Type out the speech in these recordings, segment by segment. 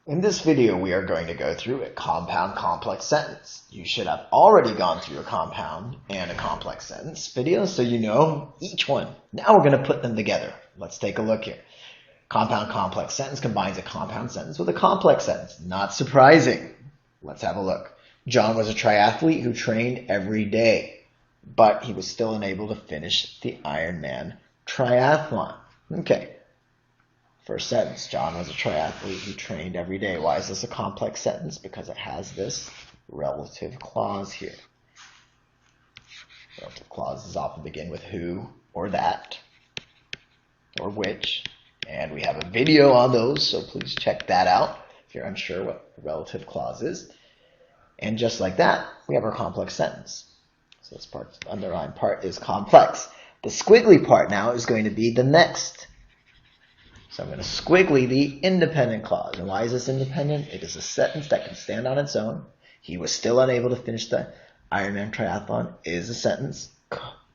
In this video, we are going to go through a compound complex sentence. You should have already gone through a compound and a complex sentence video, so you know each one. Now we're going to put them together. Let's take a look here. Compound complex sentence combines a compound sentence with a complex sentence. Not surprising. Let's have a look. John was a triathlete who trained every day, but he was still unable to finish the Ironman triathlon. Okay. First sentence, John was a triathlete who trained every day. Why is this a complex sentence? Because it has this relative clause here. Relative clauses often begin with who or that or which. And we have a video on those, so please check that out if you're unsure what a relative clause is. And just like that, we have our complex sentence. So this part, the underlined part, is complex. The squiggly part now is going to be the next. So I'm going to squiggly the independent clause. And why is this independent? It is a sentence that can stand on its own. He was still unable to finish the Ironman triathlon is a sentence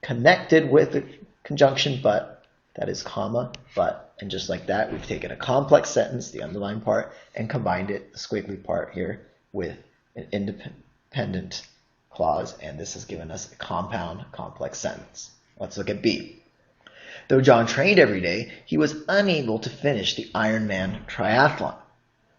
connected with a conjunction but, that is comma, but. And just like that, we've taken a complex sentence, the underlined part, and combined it, the squiggly part here, with an independent clause. And this has given us a compound complex sentence. Let's look at B. Though John trained every day, he was unable to finish the Ironman triathlon.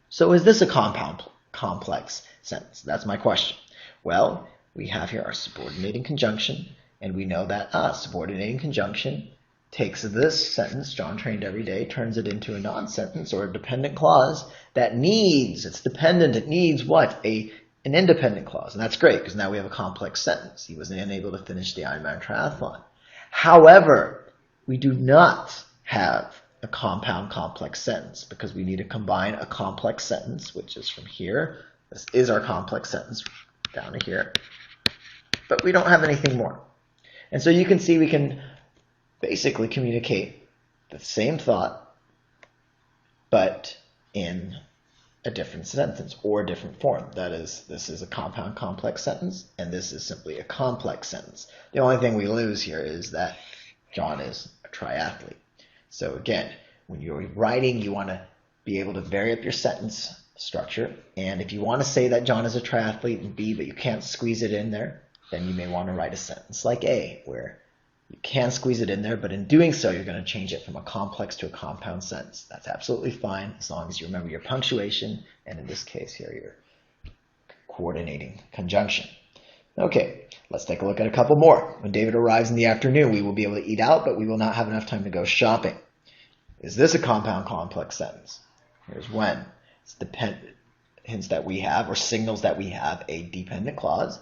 So is this a compound complex sentence? That's my question. Well, we have here our subordinating conjunction, and we know that subordinating conjunction takes this sentence, John trained every day, turns it into a non-sentence or a dependent clause that needs, it's dependent, it needs what? An independent clause. And that's great because now we have a complex sentence. He was unable to finish the Ironman triathlon. However, we do not have a compound complex sentence because we need to combine a complex sentence, which is from here. This is our complex sentence down to here. But we don't have anything more. And so you can see we can basically communicate the same thought, but in a different sentence or a different form. That is, this is a compound complex sentence, and this is simply a complex sentence. The only thing we lose here is that John is a triathlete. So again, when you're writing, you want to be able to vary up your sentence structure. And if you want to say that John is a triathlete in B, but you can't squeeze it in there, then you may want to write a sentence like A, where you can squeeze it in there, but in doing so, you're going to change it from a complex to a compound sentence. That's absolutely fine as long as you remember your punctuation, and in this case here, your coordinating conjunction. Okay, let's take a look at a couple more. When David arrives in the afternoon, we will be able to eat out, but we will not have enough time to go shopping. Is this a compound complex sentence? Here's when. It's dependent hints that we have, or signals that we have, a dependent clause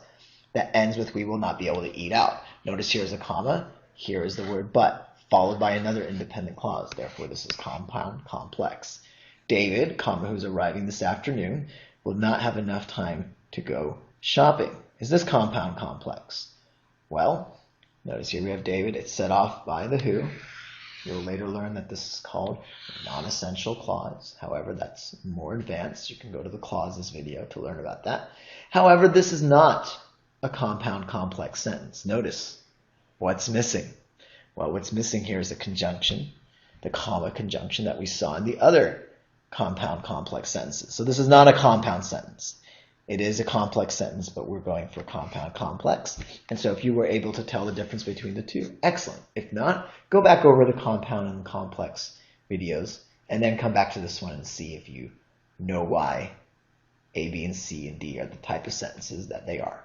that ends with we will not be able to eat out. Notice here is a comma, here is the word but, followed by another independent clause. Therefore, this is compound complex. David, comma, who's arriving this afternoon, will not have enough time to go shopping. Is this compound complex? Well, notice here we have David. It's set off by the who. You'll later learn that this is called a non-essential clause. However, that's more advanced. You can go to the clauses video to learn about that. However, this is not a compound complex sentence. Notice what's missing. Well, what's missing here is a conjunction, the comma conjunction that we saw in the other compound complex sentences. So this is not a compound sentence. It is a complex sentence, but we're going for compound complex. And so if you were able to tell the difference between the two, excellent. If not, go back over the compound and complex videos and then come back to this one and see if you know why A, B, and C, and D are the type of sentences that they are.